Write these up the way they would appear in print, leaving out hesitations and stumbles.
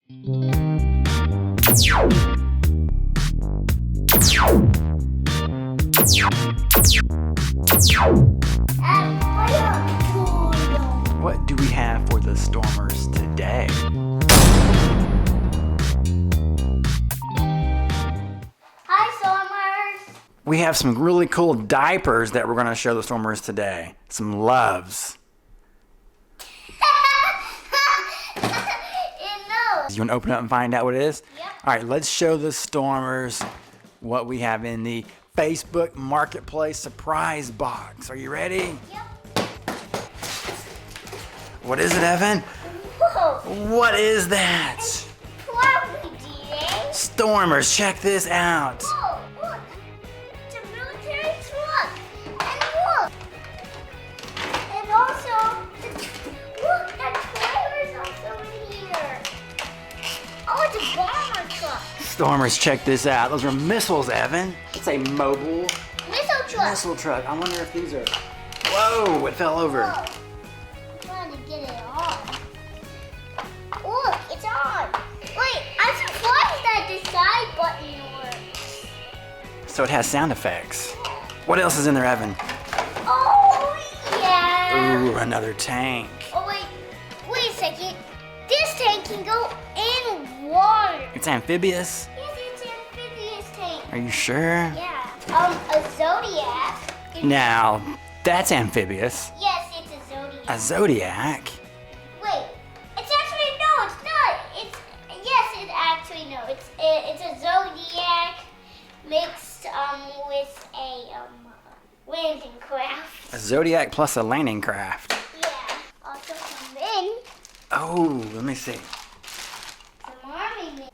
What do we have for the Stormers today? Hi, Stormers! We have some really cool diapers that we're going to show the Stormers today. Some loves. You want to open it up and find out what it is? Yep. All right, let's show the Stormers what we have in the Facebook Marketplace surprise box. Are you ready? Yep. What is it, Evan? Whoa! What is that? What DA? Stormers, check this out. Whoa! Look! It's a military truck! And look! And also, look! That trailer's also in here! Oh, it's a bomber truck! Stormers, check this out. Those are missiles, Evan. It's a mobile Missile truck! missile truck. I wonder if these are... Whoa, it fell over. Whoa. I'm trying to get it on. Look, it's on! Wait, I'm surprised that the side button works. So it has sound effects. What else is in there, Evan? Oh, yeah! Ooh, another tank. Oh, wait a second. This tank can go in water. It's amphibious. Yes, it's an amphibious tank. Are you sure? Yeah. A Zodiac. Now, that's amphibious. Yes, it's a Zodiac. A Zodiac? Wait, it's actually, no, it's not. It's a Zodiac mixed with a landing craft. A Zodiac plus a landing craft. Yeah. Also some men. Oh, let me see. Some army men.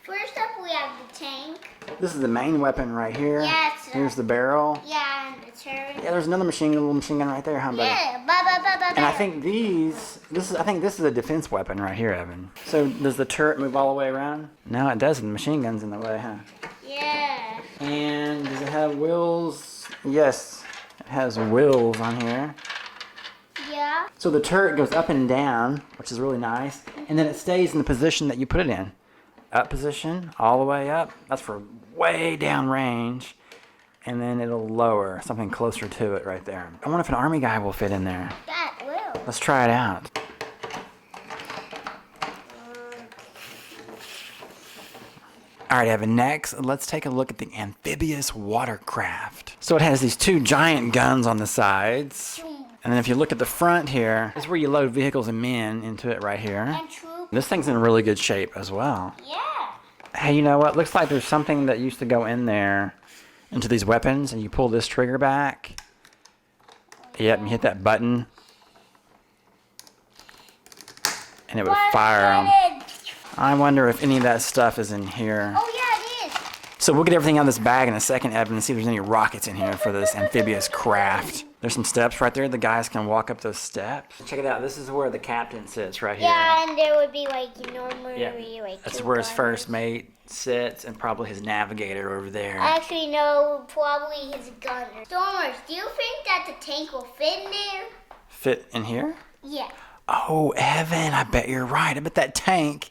First up, we have the tank. This is the main weapon right here. Yeah, Here's the barrel. Yeah, and the turret. Yeah, there's another little machine gun right there, huh, buddy? Yeah, And I think I think this is a defense weapon right here, Evan. So does the turret move all the way around? No, it doesn't. The machine gun's in the way, huh? Yeah. And does it have wheels? Yes, it has wheels on here. Yeah. So the turret goes up and down, which is really nice, and then it stays in the position that you put it in. Up position, all the way up. That's for way down range. And then it'll lower something closer to it right there. I wonder if an army guy will fit in there. That will. Let's try it out. All right, Evan, next, let's take a look at the amphibious watercraft. So it has these two giant guns on the sides. And then if you look at the front here, this is where you load vehicles and men into it right here. And troop. This thing's in really good shape as well. Yeah. Hey, you know what? Looks like there's something that used to go in there into these weapons, and you pull this trigger back. Yep, and you hit that button. And it would fire them. I wonder if any of that stuff is in here. Oh, yeah, it is. So we'll get everything out of this bag in a second, Evan, and see if there's any rockets in here for this amphibious craft. There's some steps right there. The guys can walk up those steps. Check it out. This is where the captain sits right here. Yeah, and there would be like normally like That's two where his gunners. first mate sits, and probably his navigator over there. Actually, no, probably his gunner. Stormers, do you think that the tank will fit in there? Fit in here? Yeah. Oh, Evan, I bet you're right. I bet that tank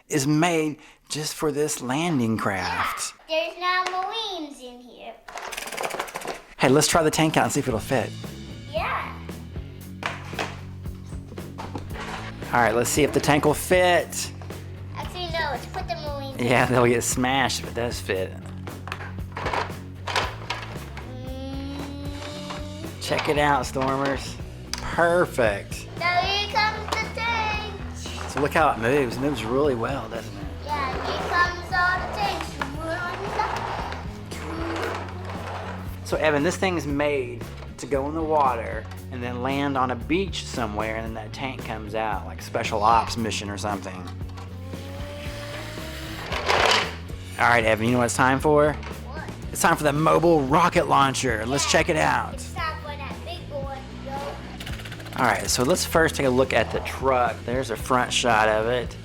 is made just for this landing craft. There's now Marines in here. Hey, let's try the tank out and see if it'll fit. Yeah. All right, let's see if the tank will fit. Actually, no, let's put the Marines Yeah, they'll get smashed if it does fit. Check it out, Stormers. Perfect. Now here comes the tank. So look how it moves. It moves really well, doesn't it? Yeah, here comes all the tanks. So Evan, this thing's made to go in the water and then land on a beach somewhere, and then that tank comes out, like a special ops mission or something. All right, Evan, you know what it's time for? What? It's time for the mobile rocket launcher. Let's check it out. It's time for that big boy, yo. All right, so let's first take a look at the truck. There's a front shot of it.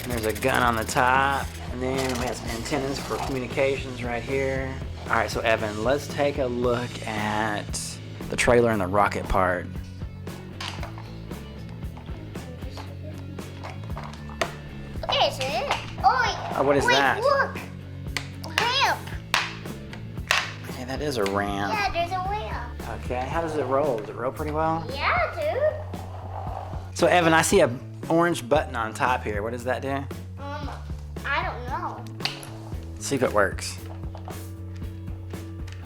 And there's a gun on the top. And then we have some antennas for communications right here. All right, so Evan, let's take a look at the trailer and the rocket part. Okay, is it? Oh, what is wait, that? Look. Ramp. Hey, that is a ramp. Yeah, there's a ramp. Okay, how does it roll? Does it roll pretty well? Yeah, dude. So Evan, I see a orange button on top here. What does that do? I don't know. See if it works.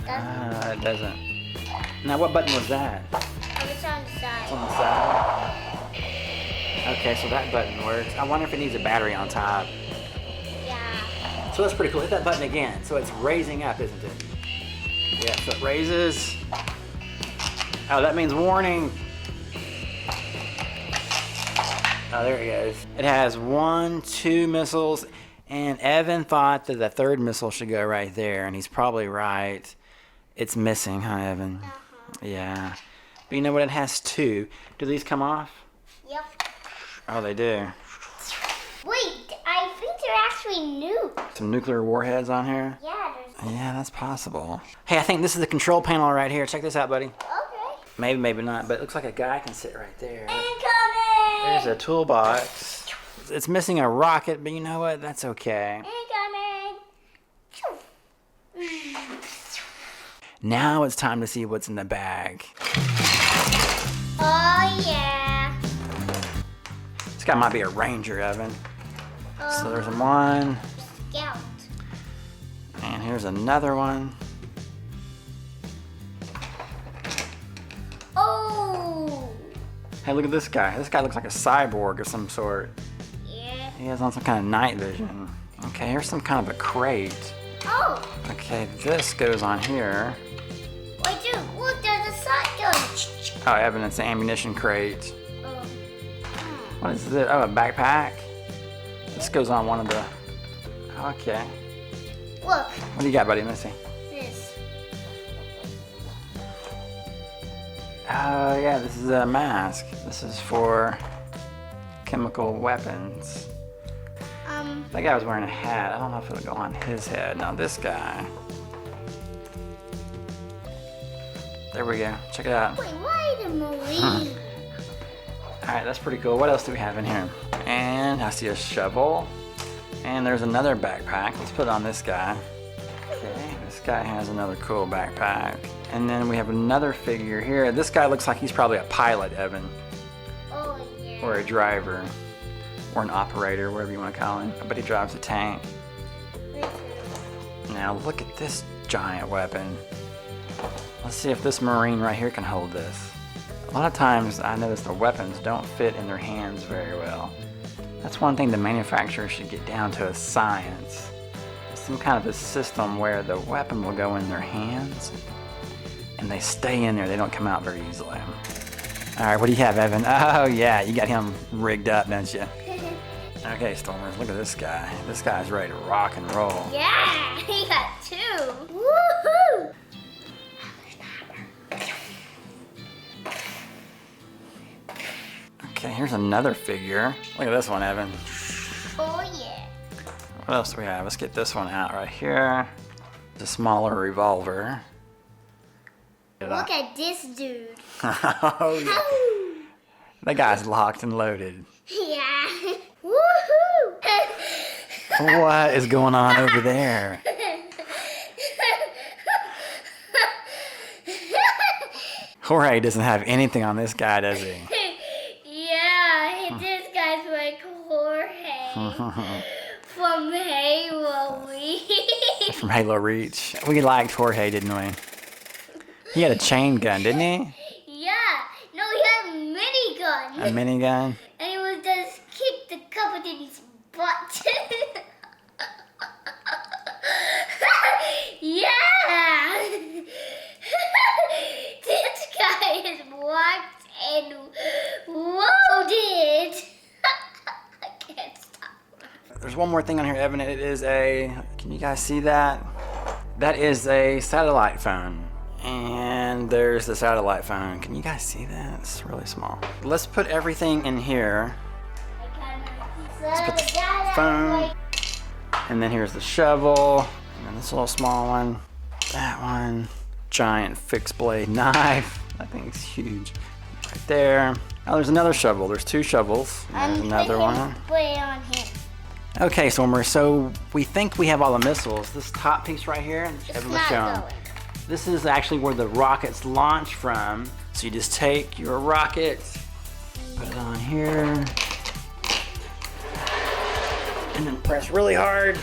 It doesn't. Now, what button was that? It's on the It's side. on the side. Okay, so that button works. I wonder if it needs a battery on top. Yeah. So that's pretty cool. Hit that button again. So it's raising up, isn't it? Yeah, so it raises. Oh, that means warning. Oh, there it goes. It has 1, 2 missiles, and Evan thought that the third missile should go right there, and he's probably right. It's missing, huh, Evan? Yeah. But you know what? It has 2. Do these come off? Yep. Oh, they do. Wait, I think they're actually new. Some nuclear warheads on here? Yeah, there's. Yeah, that's possible. Hey, I think this is the control panel right here. Check this out, buddy. Okay. Maybe, maybe not, but it looks like a guy can sit right there. Incoming! There's a toolbox. It's missing a rocket, but you know what? That's okay. Incoming! Now it's time to see what's in the bag. Oh, yeah. This guy might be a ranger, Evan. So there's one, Scout. and here's another one. Oh! Hey, look at this guy. This guy looks like a cyborg of some sort. Yeah. He has on some kind of night vision. Okay, here's some kind of a crate. Oh! Okay, this goes on here. Wait, dude, look, there's a shotgun. Oh, Evan, it's an ammunition crate. Oh. What is this? Oh, a backpack? This goes on one of the... Okay. Look, What do you got, buddy? Let's see. this. Oh, yeah, this is a mask. This is for chemical weapons. That guy was wearing a hat. I don't know if it'll go on his head. Now this guy. There we go. Check it out. Wait, why the marine? Alright, that's pretty cool. What else do we have in here? And I see a shovel. And there's another backpack. Let's put it on this guy. Okay, this guy has another cool backpack. And then we have another figure here. This guy looks like he's probably a pilot, Evan. Oh, yeah. Or a driver. Or an operator, whatever you want to call him. But he drives a tank. Now look at this giant weapon. Let's see if this Marine right here can hold this. A lot of times I notice the weapons don't fit in their hands very well. That's one thing the manufacturer should get down to is science. Some kind of a system where the weapon will go in their hands and they stay in there. They don't come out very easily. Alright, what do you have, Evan? Oh yeah, you got him rigged up, don't you? Okay, Stormers, look at this guy. This guy's ready to rock and roll. Yeah, he got 2. Woohoo! Okay, here's another figure. Look at this one, Evan. Oh, yeah. What else do we have? Let's get this one out right here. It's a smaller revolver. Look at this dude. Oh, yeah. That guy's locked and loaded. Yeah. Woohoo! What is going on over there? Jorge doesn't have anything on this guy, does he? Yeah, this guy's like Jorge from Halo Reach. From Halo Reach. We liked Jorge, didn't we? He had a chain gun, didn't he? Yeah, no, he had a minigun. A minigun? And he was just kick the cover in his butt. Yeah! This guy is locked and loaded. I can't stop. There's one more thing on here, Evan. It is a, can you guys see that? That is a satellite phone. And there's the satellite phone. Can you guys see that? It's really small. Let's put everything in here. Let's put the phone. And then here's the shovel. And then this little small one. That one. Giant fixed blade knife. That thing's huge. Right there. Oh, there's another shovel. There's 2 shovels. There's another one. Put it on him. Okay, Stormer, so we think we have all the missiles. This top piece right here, Evan was showing. This is actually where the rockets launch from. So you just take your rockets, put it on here, and then press really hard.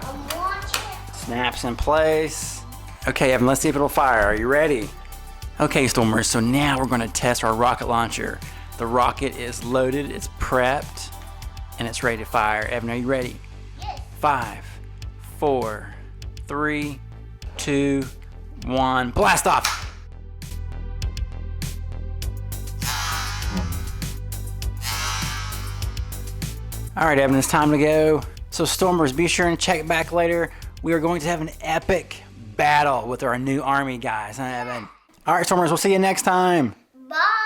I'm watching. Snaps in place. Okay, Evan, let's see if it'll fire. Are you ready? Okay, Stormers, so now we're gonna test our rocket launcher. The rocket is loaded, it's prepped, and it's ready to fire. Evan, are you ready? Yes. 5, 4, 3, 2, 1, blast off! All right, Evan, it's time to go. So Stormers, be sure and check back later. We are going to have an epic battle with our new army guys, huh, Evan? All right, Stormers, we'll see you next time. Bye.